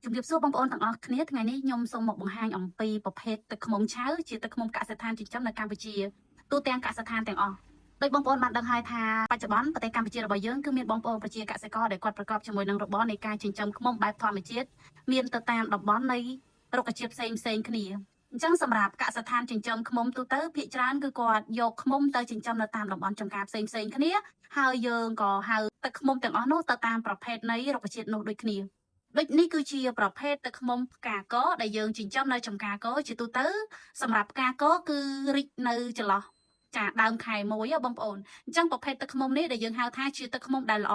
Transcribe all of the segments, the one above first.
ជំរាបសួរបងប្អូនទាំងអស់គ្នាថ្ងៃនេះខ្ញុំសូមមកបង្ហាញអំពីប្រភេទទឹកឃ្មុំឆៅជាទឹកឃ្មុំកសិដ្ឋានចិញ្ចឹមនៅកម្ពុជាទូទាំងកសិដ្ឋានទាំងអស់ដោយបងប្អូនបានដឹងហើយថាបច្ចុប្បន្នប្រទេសកម្ពុជារបស់យើងគឺមានបងប្អូនប្រជាកសិករដែលគាត់ប្រកបជាមួយនឹងរបរនៃការចិញ្ចឹមឃ្មុំបែបធម្មជាតិមានទៅតាមតំបន់នៃរុក្ខជាតិផ្សេងគ្នាអញ្ចឹងសម្រាប់កសិដ្ឋានចិញ្ចឹមឃ្មុំទូទៅភាគច្រើនគឺគាត់យកឃ្មុំទៅចិញ្ចឹមនៅតាមតំបន់ចម្ការផ្សេងគ្នាហើយយើងក៏ហៅទឹកឃ្មុំទាំងអស់នោះទៅតាមប្រភេទនៃរុក្ខជាតិនោះដូចគ្នាដូចនេះគឺជាប្រភេទទឹកឃ្មុំផ្កាកដែលយើងចិញ្ចឹមនៅចំការកជាទូទៅសម្រាប់ផ្កាកគឺរីកនៅចន្លោះចាដើមខែមួយបងប្អូនអញ្ចឹងប្រភេទទឹកឃ្មុំនេះដែលយើងហៅថាជាទឹកឃ្មុំដែលល្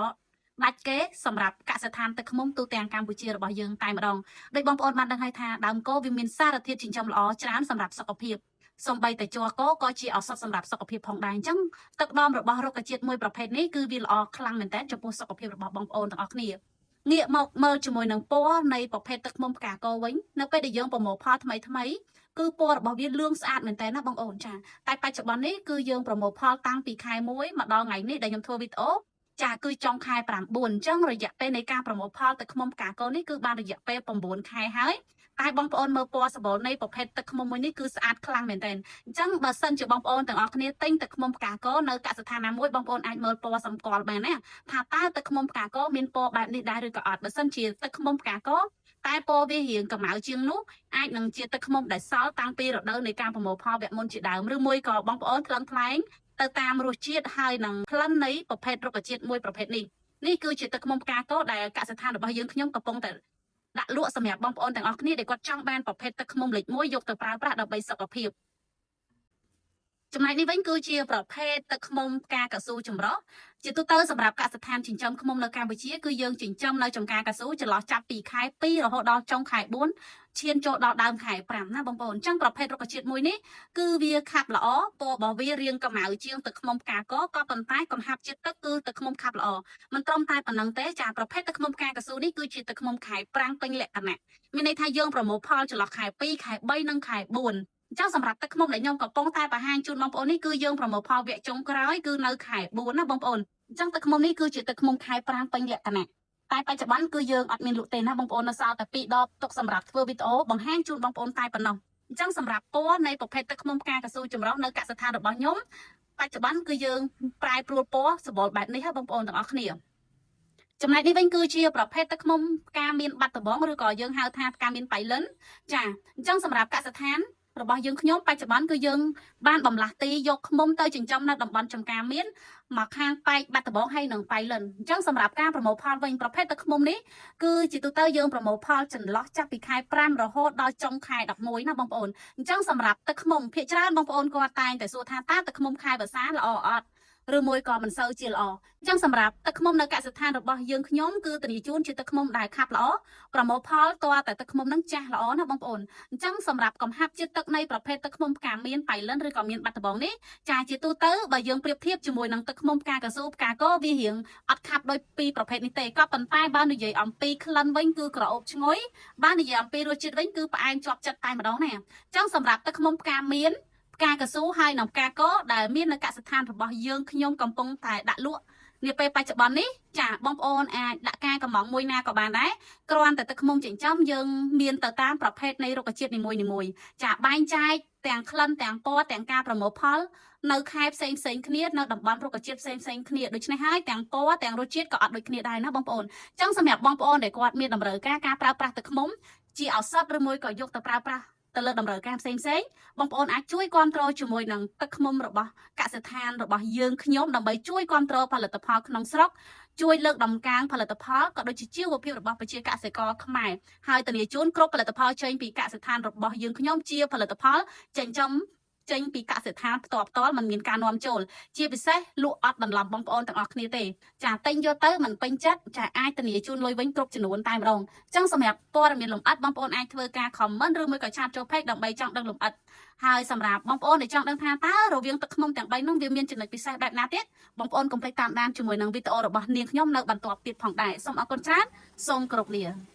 អដាច់គេសម្រាប់កសិដ្ឋានទឹកឃ្មុំទូទាំងកម្ពុជារបស់យើងតែម្ដងដោយបងប្អូនបានដឹងហើយថាដើមកវាមានសារធាតុចិញ្ចឹមល្អច្រើនសម្រាប់សុខភាពសំបីតែជ័រកក៏ជាឱសថសម្រាប់សុខភាពផងដែរអញ្ចឹងទឹកដមរបស់រុក្ខជាតិមួយប្រភេទនេះគឺវាល្អខ្លាំងមែនទែនចំពោះសុខភាពរបស់បងប្អូនទាំងអស់គ្នាងាកមកមើលជាមួយនឹងពណ៌នៃប្រភេទទឹកឃ្មុំផ្កាកវិញនៅពេលដែលយើងប្រមូលផលថ្មីគឺពណ៌របស់វាលឿងស្អាតមែនតើណាបងប្អូនចាតែបច្ចុប្បន្ននេះគឺយើងប្រមូលផលតាំងពីខែ1មកដល់ថ្ងៃនេះដែលខ្ញុំធ្វើវីដេអូចាគឺចុងខែ9អញ្ចឹងរយៈពេលនៃការប្រមូលផលទឹកឃ្មុំផ្កាកនេះគឺបានរយៈពេល9ខែហើយតែបងប្អូនមើលពណ៌សម្បុរនៃប្រភេទទឹកឃ្មុំមួយនេះគឺស្អាតខ្លាំងមែនទែនអញ្ចឹងបើសិនជាបងប្អូនទាំងអស់គ្នាទិញទឹកឃ្មុំផ្កាកនៅកសិដ្ឋានណាមួយបងប្អូនអាចមើលពណ៌សម្គាល់បានណាថាតើទឹកឃ្មុំផ្កាកមានពណ៌បែបនេះដែរឬក៏អត់បើសិនជាទឹកឃ្មុំផ្កាកតែពណ៌វារៀងកម្ៅជាងនោះអាចនឹងជាទឹកឃ្មុំដែលសល់តាំងពីរដូវនៃការប្រមូលផលវគ្គមុនជាដើមឬមួយក៏បងប្អូនថ្លឹងថ្លែងទៅតាមរសជាតិហើយនឹងក្លិននៃប្រភេទរុក្ខជាតិមួយប្រភេទនេះគឺជាទឹកឃ្មុំផ្កាកដែលកសិដ្ឋានរបស់យើងខ្ញុំកំពុងតែដាក់លក់សម្រាប់បងប្អូនទាំងអស់គ្នាដែលគាត់ចង់បានប្រភេទទឹកឃ្មុំលេខ1យកទៅប្រើប្រាស់ដើម្បីសុខភាពចំណែកនេះវិញគឺជាប្រភេទទឹកឃ្មុំផ្កាកស៊ូចម្រុះជាទូទៅសម្រាប់កសិដ្ឋានចិញ្ចឹមឃ្មុំនៅកម្ពុជាគឺយើងចិញ្ចឹមនៅចំការកស៊ូចន្លោះចាប់ពីខែ2រហូតដល់ចុងខែ4ឈានចូលដល់ដើមខែ5ណាបងប្អូនអញ្ចឹងប្រភេទរុក្ខជាតិមួយនេះគឺវាខាប់ល្អពណ៌របស់វារាងកម្ៅជាងទឹកឃ្មុំផ្កាកក៏ប៉ុន្តែកំហាប់ជាតិទឹកគឺទឹកឃ្មុំខាប់ល្អមិនត្រឹមតែប៉ុណ្ណឹងទេចាប្រភេទទឹកឃ្មុំផ្កាកស៊ូនេះគឺជាទឹកឃ្មុំខែប្រាំងពេញលក្ខណៈមានន័យថាយើងប្រមូលផលចន្លោះខែ2ខែ3និងខែ4អញ្ចឹងសម្រាប់ទឹកឃ្មុំដែលខ្ញុំកំពុងតែបង្ហាញជូនបងប្អូននេះគឺយើងប្រមូលផលវគ្គចុងក្រោយគឺនៅខែ4ណាបងប្អូនអញ្ចឹងទឹកឃ្មុំនេះគឺជាទឹកឃ្មុំខែប្រាំងពេញលក្ខណៈតែបច្ចុប្បន្នគឺយើងអត់មានលក់ទេណាបងប្អូននៅសល់តែ2ដបទុកសម្រាប់ធ្វើវីដេអូបង្ហាញជូនបងប្អូនតែប៉ុណ្ណោះអញ្ចឹងសម្រាប់ពណ៌នៃប្រភេទទឹកឃ្មុំផ្កាកស៊ូចម្រុះនៅកសិដ្ឋានរបស់ខ្ញុំបច្ចុប្បន្នគឺយើងប្រែប្រួលពណ៌សម្បុរបែបនេះហើយបងប្អូនទាំងអស់គ្នាចំណែកនេះវិញគឺជាប្រភេទទឹកឃ្មុំផ្កាមានបាត់ដំបងឬក៏យើងហៅថាផ្កាមានបៃលិនចាអញ្ចឹងសម្រាប់កសិដ្ឋានរបស់យើងខ្ញុំបច្ចុប្បន្នគឺយើងបានបំលាស់ទីយកឃ្មុំទៅចិញ្ចឹមនៅតំបន់ចំការមានមកខាងប៉ែកបាត់ដំបងហើយនិងប៉ៃលិនអញ្ចឹងសម្រាប់ការប្រមូលផលវិញប្រភេទទឹកឃ្មុំនេះគឺជាទូទៅយើងប្រមូលផលចន្លោះចាប់ពីខែ5រហូតដល់ចុងខែ11ណាបងប្អូនអញ្ចឹងសម្រាប់ទឹកឃ្មុំភាគច្រើនបងប្អូនគាត់តែងតែសួរថាតើទឹកឃ្មុំខែវស្សាល្អអត់ឬមួយក៏មិនសូវជាល្អអញ្ចឹងសម្រាប់ទឹកឃ្មុំនៅកសិដ្ឋានរបស់យើងខ្ញុំគឺធានាជូនជាទឹកឃ្មុំដែលខាប់ល្អប្រមូលផលតើតែទឹកឃ្មុំនឹងចាស់ល្អណាបងប្អូនអញ្ចឹងសម្រាប់កំហាប់ជាតិទឹកនៃប្រភេទទឹកឃ្មុំផ្កាមានបៃលិនឬក៏មានបាត់ដំបងនេះចាជាទូទៅបើយើងប្រៀបធៀបជាមួយនឹងទឹកឃ្មុំផ្កាកស៊ូផ្កាកវារៀងអត់ខាប់ដោយពីរប្រភេទនេះទេក៏ប៉ុន្តែបើនិយាយអំពីក្លិនវិញគឺក្រអូបឈ្ងុយបើនិយាយអំពីរសជាតិវិញគឺផ្អែមជាប់ចិត្តតែម្ដងណាអញ្ចឹងសម្រាប់ទឹកឃ្មុំផ្កាមានផ្កាកស៊ូហើយនិងផ្កាកដែលមាននៅកសិដ្ឋានរបស់យើងខ្ញុំកំពុងតែដាក់លក់នាពេលបច្ចុប្បន្ននេះចាបងប្អូនអាចដាក់ការកំងមួយណាក៏បានដែរគ្រាន់តែទឹកឃ្មុំចិញ្ចឹមយើងមានទៅតាមប្រភេទនៃរុក្ខជាតិនីមួយចាបែងចែកទាំងក្លិនទាំងពណ៌ទាំងការប្រមូលផលនៅខែផ្សេងគ្នានៅតំបន់រុក្ខជាតិផ្សេងគ្នាដូច្នេះហើយទាំងពណ៌ទាំងរសជាតិក៏អត់ដូចគ្នាដែរណាបងប្អូនអញ្ចឹងសម្រាប់បងប្អូនដែលគាត់មានតម្រូវការប្រើប្រាស់ទឹកឃ្មុំជាឱសថឬមួយក៏យកទៅប្រើប្រាស់ទៅលើតម្រូវការផ្សេងបងប្អូនអាចជួយគាំទ្រជាមួយនឹងទឹកឃ្មុំរបស់កសិដ្ឋានរបស់យើងខ្ញុំដើម្បីជួយគាំទ្រផលិតផលក្នុងស្រុកជួយលើកដំកើងផលិតផលក៏ដូចជាជីវភាពរបស់ប្រជាកសិករខ្មែរហើយធានាជូនគ្រប់ផលិតផលចេញពីកសិដ្ឋានរបស់យើងខ្ញុំជាផលិតផលចិញ្ចឹមចេញពីកសិដ្ឋានផ្ទាល់មិនមានការនាំចូលជាពិសេសលក់អត់បន្លំបងប្អូនទាំងអស់គ្នាទេចាទិញយកទៅមិនពេញចិត្តចាអាចធានាជូនលុយវិញគ្រប់ចំនួនតែម្ដងអញ្ចឹងសម្រាប់ព័ត៌មានលម្អិតបងប្អូនអាចធ្វើការ comment ឬមួយក៏ឆាតចូល page ដើម្បីចង់ដឹងលម្អិតហើយសម្រាប់បងប្អូនដែលចង់ដឹងថាតើរវាងទឹកឃ្មុំទាំង3នោះវាមានចំណុចពិសេសបែបណាទៀតបងប្អូនកុំភ្លេចតាមដានជាមួយនឹងវីដេអូរបស់នាងខ្ញុំនៅបន្ទាប់ទៀតផងដែរសូមអរគុណច្រើនសូមគោរពលា